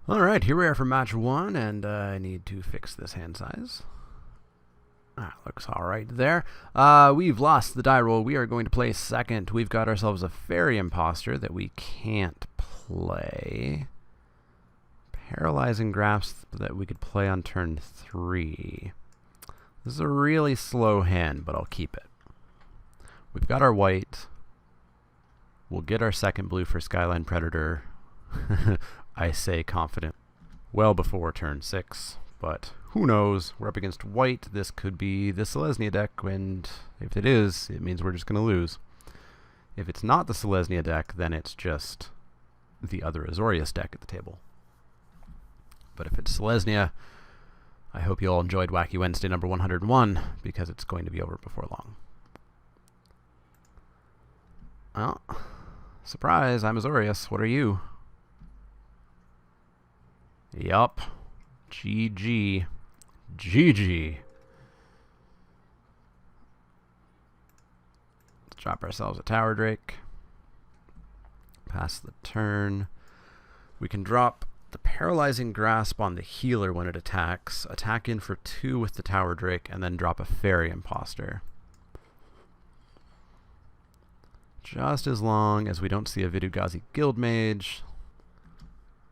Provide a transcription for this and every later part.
Alright, here we are for match 1, and I need to fix this hand size. Looks alright there. We've lost the die roll. We are going to play second. We've got ourselves a Fairy Imposter that we can't play. Paralyzing Grasp that we could play on turn 3. This is a really slow hand, but I'll keep it. We've got our white. We'll get our second blue for Skyline Predator. I say confident. Well before turn 6, but who knows? We're up against white. This could be the Selesnya deck, and if it is, it means we're just going to lose. If it's not the Selesnya deck, then it's just the other Azorius deck at the table. But if it's Selesnya, I hope you all enjoyed Wacky Wednesday number 101, because it's going to be over before long. Well, surprise, I'm Azorius. What are you? Yup. GG. GG. Let's drop ourselves a Tower Drake. Pass the turn. We can drop the Paralyzing Grasp on the healer when it attacks. Attack in for 2 with the Tower Drake, and then drop a Fairy Imposter. Just as long as we don't see a Vidugazi Guildmage,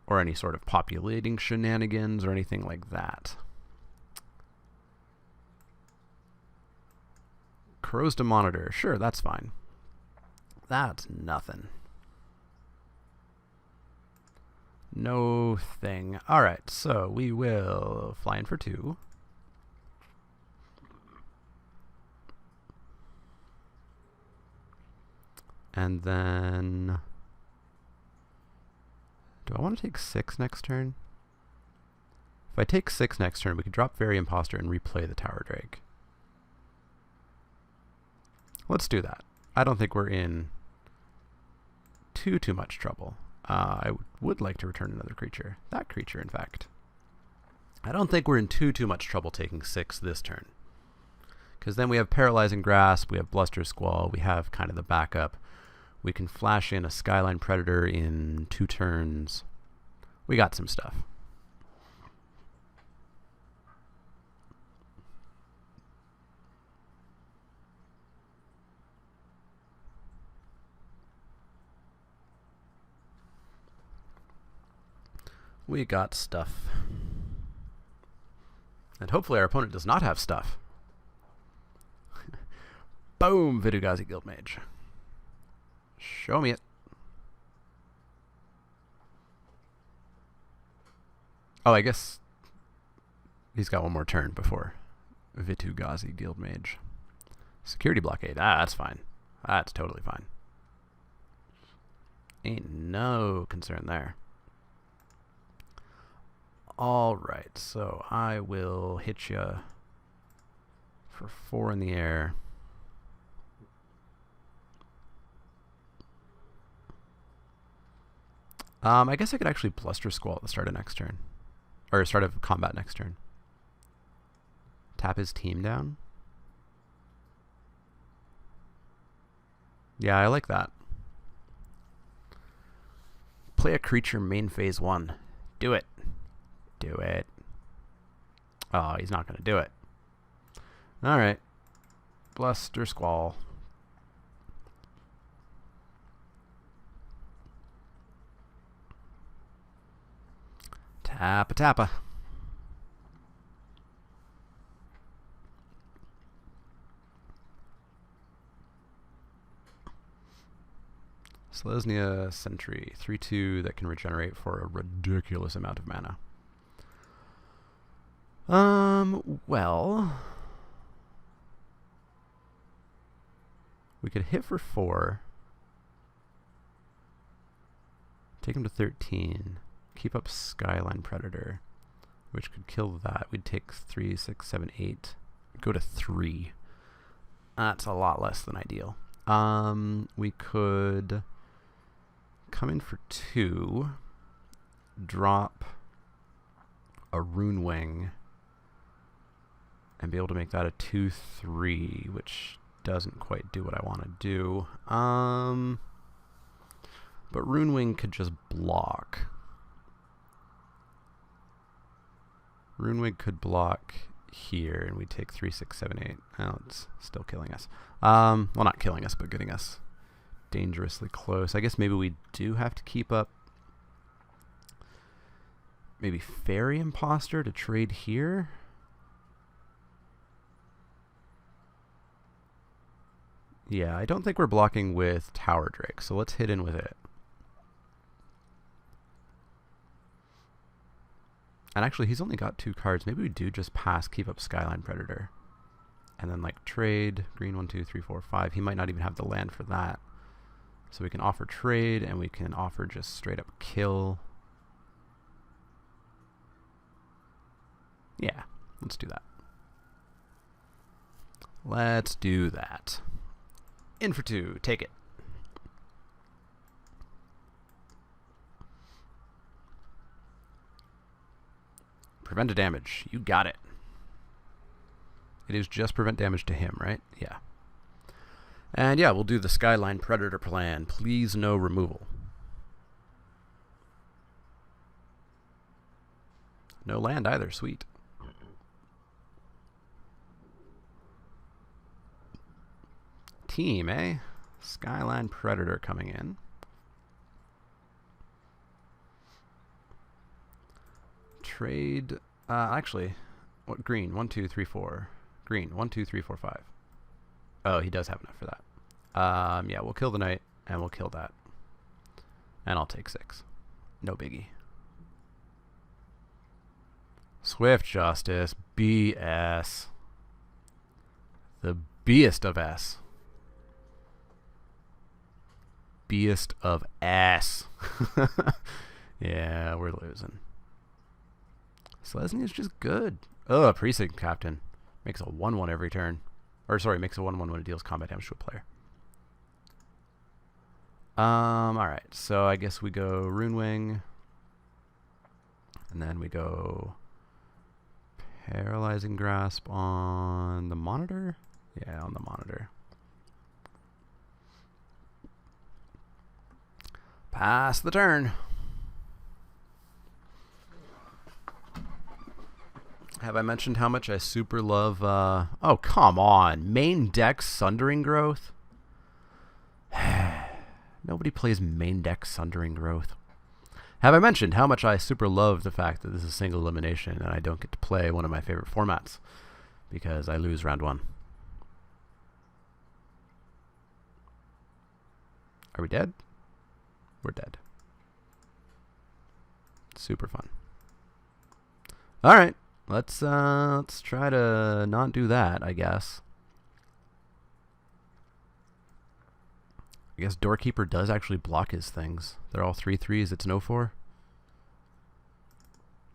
or any sort of populating shenanigans or anything like that. Corrosive Monitor. Sure, that's fine. That's nothing. No thing. Alright, so we will fly in for 2. And then... do I want to take 6 next turn? If I take 6 next turn, we can drop Fairy Imposter and replay the Tower Drake. Let's do that. I don't think we're in too much trouble. I would like to return another creature. That creature, in fact. I don't think we're in too much trouble taking 6 this turn. Because then we have Paralyzing Grasp, we have Bluster Squall, we have kind of the backup. We can flash in a Skyline Predator in 2 turns. We got some stuff. We got stuff. And hopefully our opponent does not have stuff. Boom! Vidugazi Guildmage. Show me it. Oh, I guess he's got one more turn before Vidugazi Guildmage. Security Blockade. That's fine. That's totally fine. Ain't no concern there. Alright, so I will hit you for 4 in the air. I guess I could actually Bluster Squall at the start of next turn. Or start of combat next turn. Tap his team down. Yeah, I like that. Play a creature main phase 1. Do it. Do it. Oh, he's not going to do it. Alright. Bluster Squall. Tappa tappa. Selesnya Sentry. 3/2 that can regenerate for a ridiculous amount of mana. Well... we could hit for 4. Take him to 13. Keep up Skyline Predator, which could kill that. We'd take 3, 6, 7, 8. Go to 3. That's a lot less than ideal. We could come in for 2. Drop a Rune Wing. And be able to make that a 2/3, which doesn't quite do what I want to do. But Rune Wing could just block. Runewig could block here, and we take 3, 6, 7, 8. Oh, it's still killing us. Well, not killing us, but getting us dangerously close. I guess maybe we do have to keep up maybe Fairy Imposter to trade here. Yeah, I don't think we're blocking with Tower Drake, so let's hit in with it. And actually, he's only got 2 cards. Maybe we do just pass, keep up Skyline Predator. And then, like, trade. Green 1, 2, 3, 4, 5. He might not even have the land for that. So we can offer trade, and we can offer just straight up kill. Yeah, let's do that. Let's do that. In for 2. Take it. Prevent a damage. You got it. It is just prevent damage to him, right? Yeah. And yeah, we'll do the Skyline Predator plan. Please no removal. No land either. Sweet. Team, eh? Skyline Predator coming in. Trade. Actually, what green? 1, 2, 3, 4. Green. 1, 2, 3, 4, 5. Oh, he does have enough for that. Yeah, we'll kill the knight, and we'll kill that. And I'll take 6. No biggie. Swift Justice. BS. The Beast of S. Beast of S. Yeah, we're losing. Selesny is just good. Oh, Precinct Captain. Makes a 1-1 every turn. Or, sorry, makes a 1-1 when it deals combat damage to a player. Alright, so I guess we go Runewing. And then we go Paralyzing Grasp on the Monitor? Yeah, on the Monitor. Pass the turn. Have I mentioned how much I super love, oh, come on. Main deck Sundering Growth? Nobody plays main deck Sundering Growth. Have I mentioned how much I super love the fact that this is single elimination and I don't get to play one of my favorite formats because I lose round 1? Are we dead? We're dead. Super fun. All right. Let's try to not do that, I guess. I guess Doorkeeper does actually block his things. They're all 3/3s. It's an 0/4.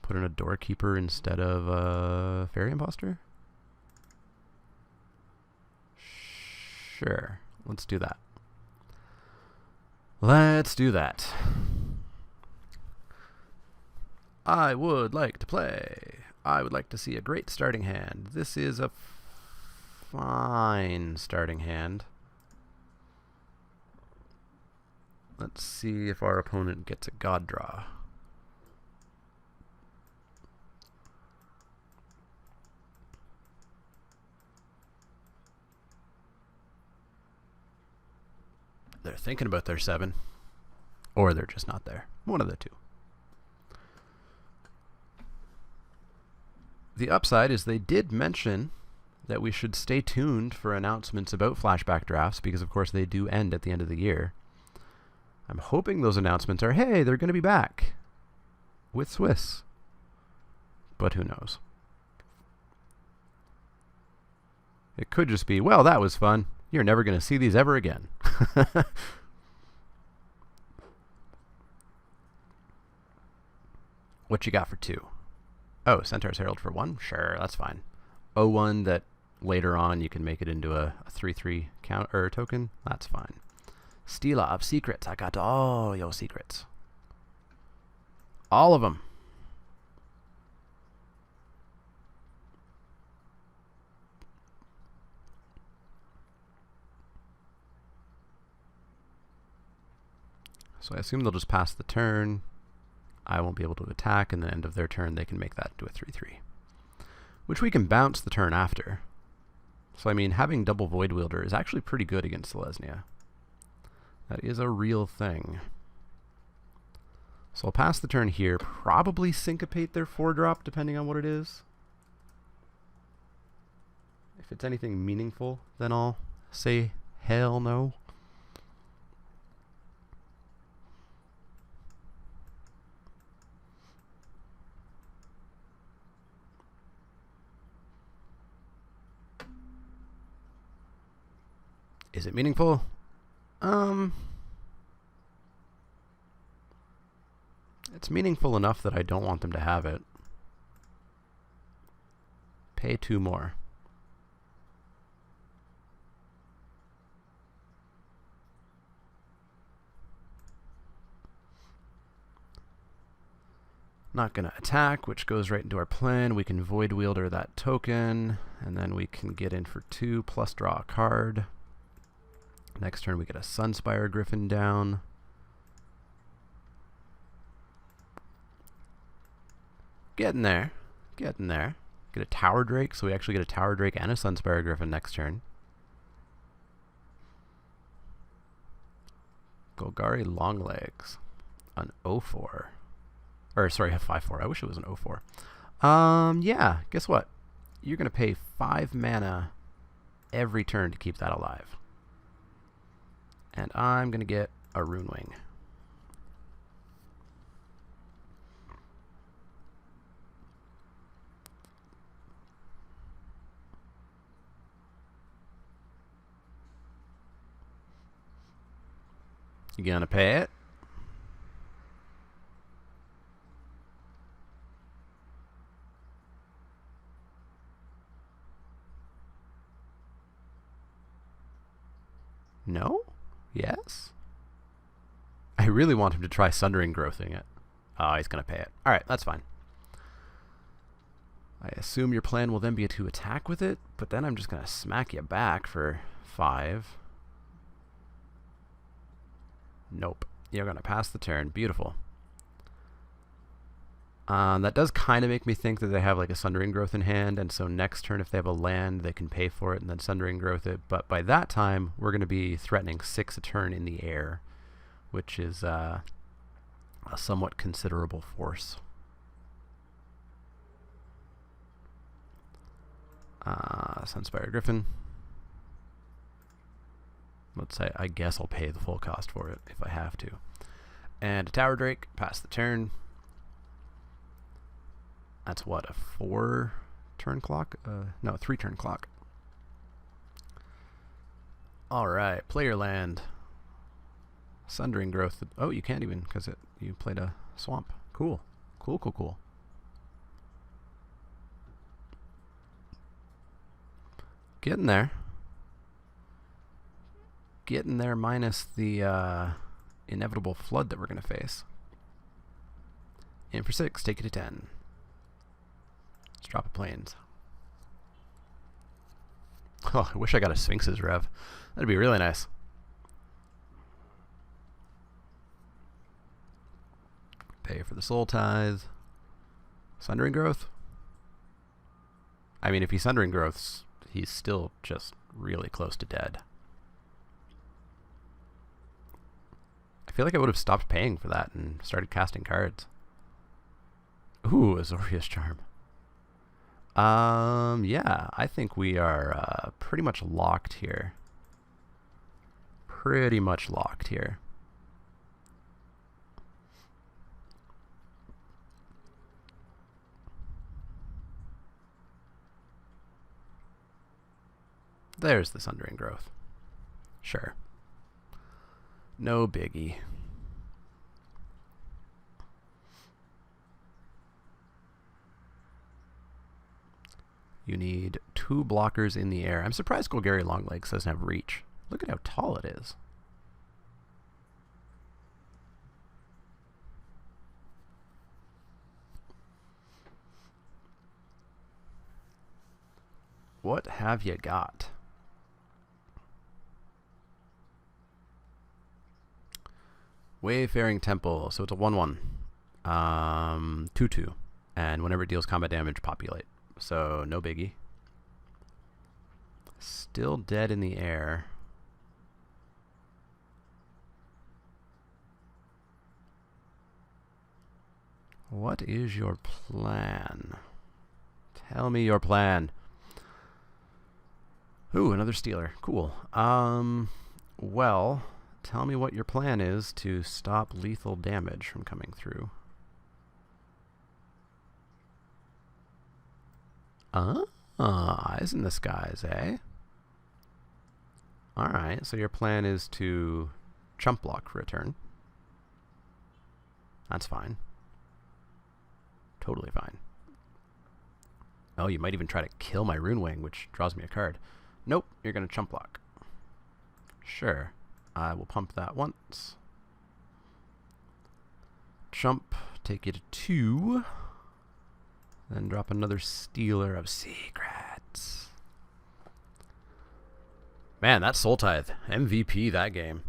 Put in a Doorkeeper instead of Fairy Imposter? Sure. Let's do that. Let's do that. I would like to play. I would like to see a great starting hand. This is a fine starting hand. Let's see if our opponent gets a God draw. They're thinking about their 7. Or they're just not there. One of the two. The upside is they did mention that we should stay tuned for announcements about flashback drafts because, of course, they do end at the end of the year. I'm hoping those announcements are, hey, they're going to be back with Swiss. But who knows? It could just be, well, that was fun. You're never going to see these ever again. What you got for 2? Oh, Centaur's Herald for 1? Sure, that's fine. 0/1 that later on you can make it into a 3/3 counter token. That's fine. Stealer of Secrets. I got all your secrets. All of them. So I assume they'll just pass the turn. I won't be able to attack, and at the end of their turn they can make that into a 3/3. which we can bounce the turn after. So I mean, having double Void Wielder is actually pretty good against Selesnya. That is a real thing. So I'll pass the turn here, probably syncopate their 4-drop, depending on what it is. If it's anything meaningful, then I'll say hell no. Is it meaningful? It's meaningful enough that I don't want them to have it. Pay 2 more. Not gonna attack, which goes right into our plan. We can Void Wielder that token, and then we can get in for 2 plus draw a card. Next turn we get a Sunspire Griffin down. Getting there. Getting there. Get a Tower Drake, so we actually get a Tower Drake and a Sunspire Griffin next turn. Golgari Longlegs. An 0-4. Or, sorry, a 5-4. I wish it was an 0-4. Yeah, guess what? You're going to pay 5 mana every turn to keep that alive. And I'm going to get a Rune Wing. You going to pay it? No? Yes? I really want him to try Sundering Growthing it. Oh, he's going to pay it. Alright, that's fine. I assume your plan will then be to attack with it, but then I'm just going to smack you back for 5. Nope. You're going to pass the turn. Beautiful. That does kind of make me think that they have like a Sundering Growth in hand, and so next turn if they have a land, they can pay for it and then Sundering Growth it. But by that time, we're going to be threatening 6 a turn in the air, which is a somewhat considerable force. Sunspire Griffin. Let's say, I guess I'll pay the full cost for it if I have to. And a Tower Drake, pass the turn. That's what, a 4-turn clock? No, 3-turn clock. Alright, player land. Sundering Growth. Oh, you can't even, because you played a swamp. Cool. Cool, cool, cool. Getting there. Getting there minus the inevitable flood that we're going to face. In for 6, take it to 10. Let's drop a plains. Oh, I wish I got a Sphinx's Rev. That'd be really nice. Pay for the Soul Tithe. Sundering Growth? I mean, if he's Sundering Growths, he's still just really close to dead. I feel like I would have stopped paying for that and started casting cards. Ooh, Azorius Charm. Yeah, I think we are pretty much locked here. Pretty much locked here. There's the Sundering Growth. Sure. No biggie. You need 2 blockers in the air. I'm surprised Golgari Longlegs doesn't have reach. Look at how tall it is. What have you got? Wayfaring Temple. So it's a 1/1. 2/2. And whenever it deals combat damage, populate. so no biggie. Still dead in the air. What is your plan? Tell me your plan. Ooh, another stealer. Cool. Well, tell me what your plan is to stop lethal damage from coming through. Eyes in the skies, eh? Alright, so your plan is to chump block for a turn. That's fine. Totally fine. Oh, you might even try to kill my Rune Wing, which draws me a card. Nope, you're going to chump block. Sure. I will pump that once. Chump, take you to 2. Then drop another Stealer of Secrets. Man, that Soul Tithe. MVP that game.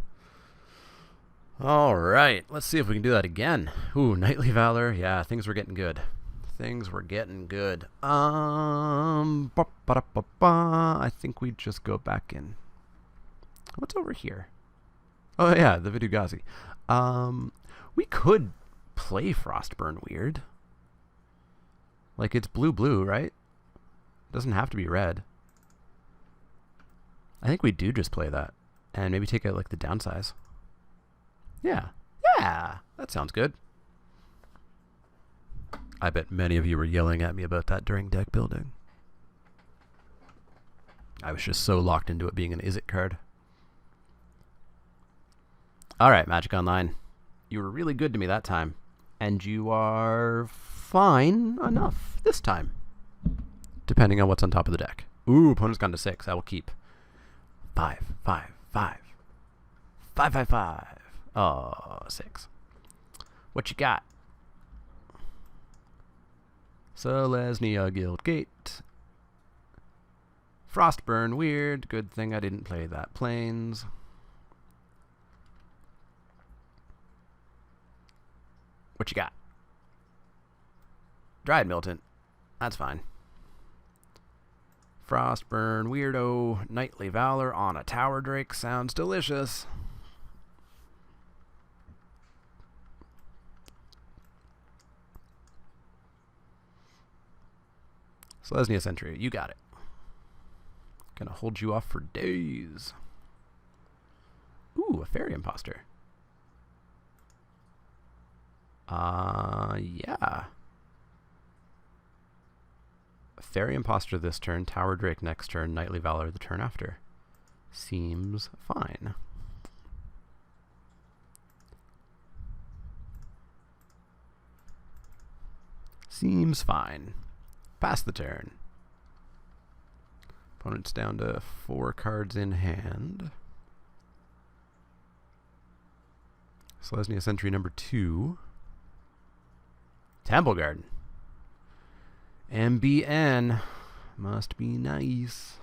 Alright, let's see if we can do that again. Ooh, Knightly Valor. Yeah, things were getting good. Things were getting good. I think we just go back in. What's over here? Oh yeah, the Vidugazi. We could play Frostburn Weird. Like, it's blue, right? Doesn't have to be red. I think we do just play that. And maybe take out, like, the downsize. Yeah. Yeah! That sounds good. I bet many of you were yelling at me about that during deck building. I was just so locked into it being an is-it card. Alright, Magic Online. You were really good to me that time. And you are fine enough this time. Depending on what's on top of the deck. Ooh, opponent's gone to 6. I will keep. 5, 5, 5. 5, 5, 5. Oh, 6. What you got? Selesnya Guildgate. Frostburn Weird. Good thing I didn't play that Plains. What you got? Dryad Militant. That's fine. Frostburn Weirdo. Knightly Valor on a Tower Drake. Sounds delicious. Selesnya Sentry. You got it. Gonna hold you off for days. Ooh, a Fairy Imposter. Yeah. Fairy Imposter this turn, Tower Drake next turn, Knightly Valor the turn after. Seems fine. Seems fine. Pass the turn. Opponent's down to 4 cards in hand. Selesnya Sentry number 2. Temple Garden. MBN. Must be nice.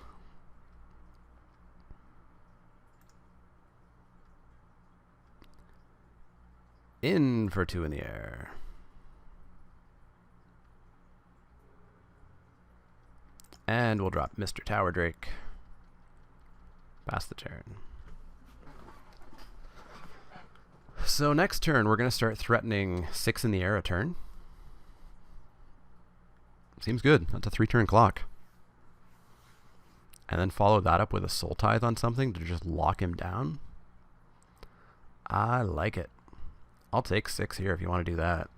In for 2 in the air. And we'll drop Mr. Tower Drake. Pass the turn. So next turn, we're going to start threatening 6 in the air a turn. Seems good. That's a 3-turn clock. And then follow that up with a Soul Tithe on something to just lock him down. I like it. I'll take 6 here if you want to do that.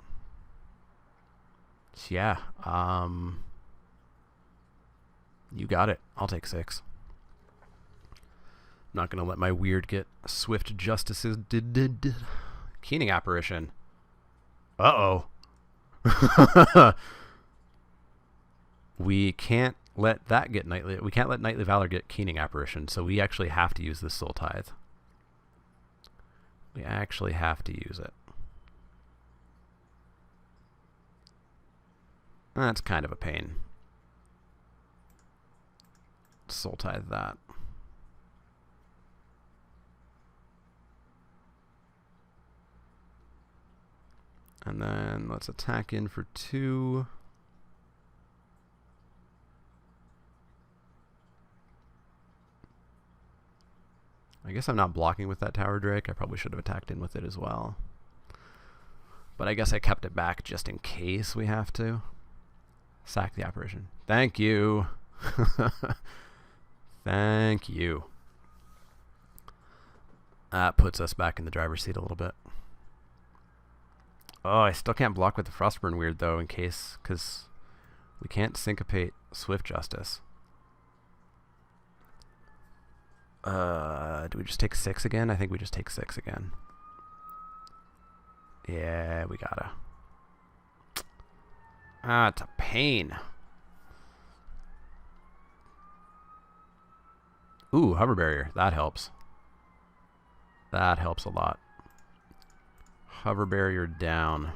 Yeah. You got it. I'll take 6. I'm not going to let my weird get Swift Justices. Keening Apparition. Uh-oh. We can't let that get Knightly. We can't let Knightly Valor get Keening Apparition, so we actually have to use this Soul Tithe. We actually have to use it. That's kind of a pain. Soul Tithe that. And then let's attack in for 2. I guess I'm not blocking with that Tower Drake. I probably should have attacked in with it as well. But I guess I kept it back just in case we have to. Sack the apparition. Thank you. Thank you. That puts us back in the driver's seat a little bit. Oh, I still can't block with the Frostburn Weird, though, in case, because we can't syncopate Swift Justice. Do we just take 6 again? I think we just take 6 again. Yeah, we gotta. Ah, it's a pain. Ooh, Hover Barrier. That helps. That helps a lot. Hover Barrier down.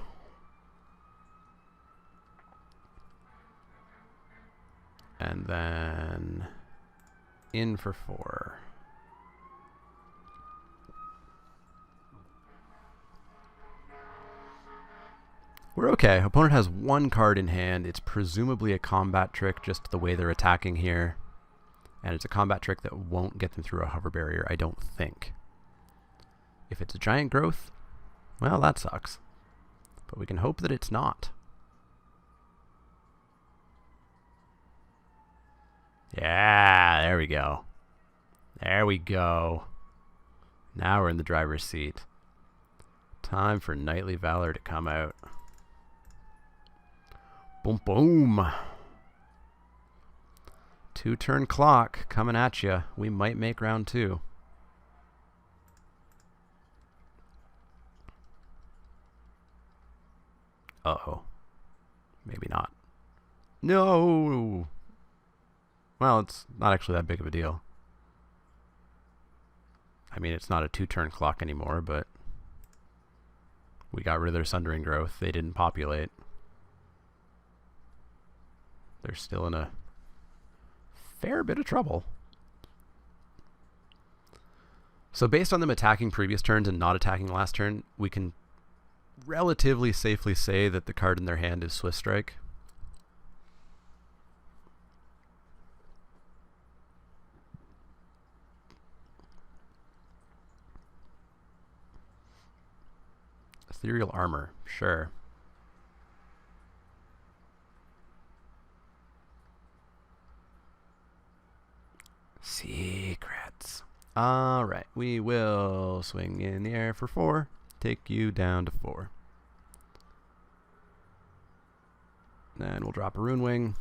And then in for 4. We're okay. Opponent has 1 card in hand. It's presumably a combat trick, just the way they're attacking here. And it's a combat trick that won't get them through a Hover Barrier, I don't think. If it's a Giant Growth, well, that sucks. But we can hope that it's not. Yeah, there we go. There we go. Now we're in the driver's seat. Time for Knightly Valor to come out. Boom, boom. 2-turn clock coming at you. We might make round 2. Uh-oh. Maybe not. No! Well, it's not actually that big of a deal. I mean, it's not a 2-turn clock anymore, but we got rid of their Sundering Growth. They didn't populate. They're still in a fair bit of trouble. So based on them attacking previous turns and not attacking last turn, we can relatively safely say that the card in their hand is Swift Strike. Ethereal Armor, sure. Secrets. Alright, we will swing in the air for 4. Take you down to 4. Then we'll drop a Rune Wing.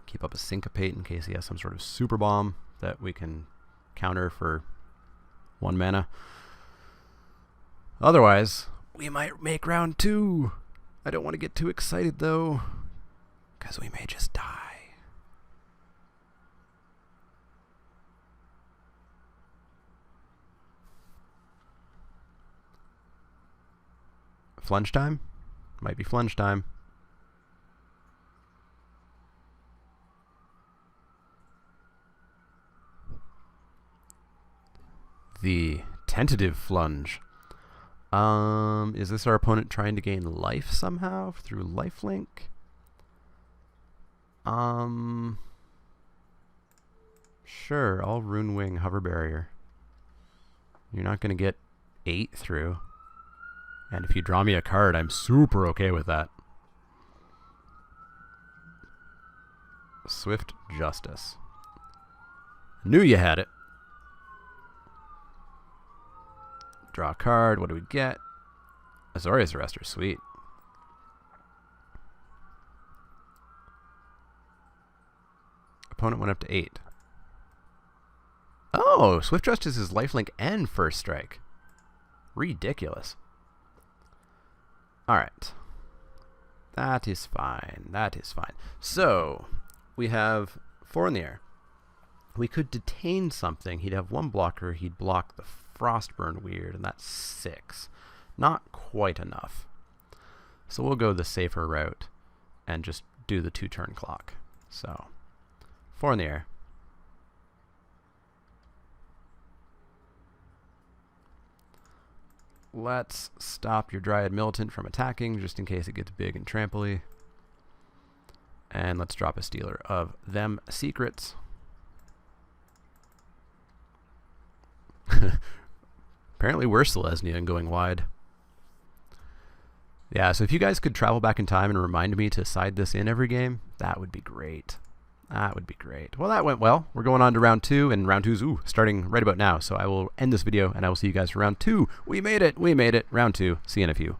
Keep up a Syncopate in case he has some sort of Super Bomb that we can counter for 1 mana. Otherwise, we might make round 2. I don't want to get too excited, though, because we may just die. Flunge time? Might be flunge time. The tentative flunge. Is this our opponent trying to gain life somehow through lifelink? Sure, I'll Rune Wing Hover Barrier. You're not going to get 8 through. And if you draw me a card, I'm super okay with that. Swift Justice. Knew you had it. Draw a card. What do we get? Azorius Arrestor. Sweet. Opponent went up to 8. Oh, Swift Justice is lifelink and first strike. Ridiculous. Alright. That is fine. That is fine. So, we have 4 in the air. We could detain something. He'd have 1 blocker. He'd block the Frostburn Weird, and that's 6. Not quite enough. So we'll go the safer route and just do the 2-turn clock. So, 4 in the air. Let's stop your Dryad Militant from attacking, just in case it gets big and trampoly. And let's drop a Stealer of them Secrets. Apparently we're Selesnya and going wide. Yeah, so if you guys could travel back in time and remind me to side this in every game, that would be great. That would be great. Well, that went well. We're going on to round 2, and round 2's starting right about now. So I will end this video, and I will see you guys for round 2. We made it. We made it. Round 2. See you in a few.